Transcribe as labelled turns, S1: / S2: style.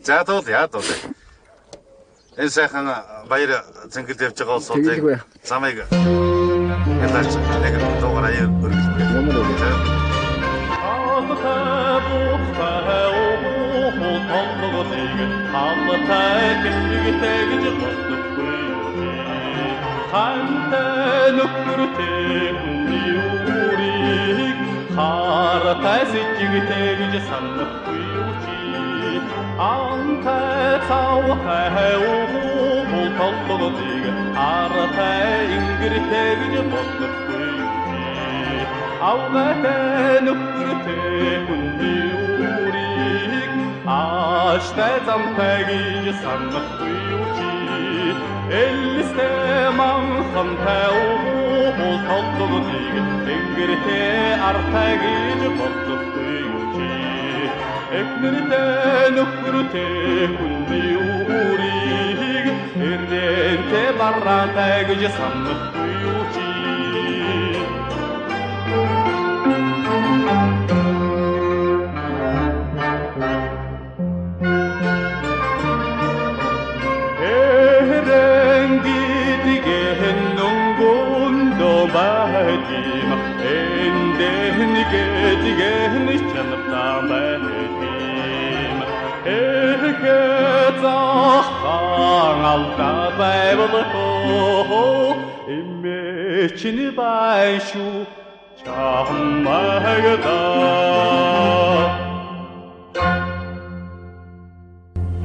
S1: За туулъя туулъя. Энэ сайхан баяр зингэл явж байгаа улсуудыг замыг ядаж нэг дуугаар аяар өргөлмөр.
S2: Анта цаавхайуу толгодыг аратай ингэртэй гэж боддоггүй авгатай нүхтэй хүнний үрийг ааштай замтай гэж санахгүй чи элстэй манхамтай уу толгодыг ингэртэй артай гэж боддоггүй Eknirte nukkurte kunni urig Irrente barrata gıcı sandık kuyuci Erengi digen nungundo bahdim Endehni gedigen içanıpta bahdim Erketahtan alta baybalı İmeçini bay şu çamagda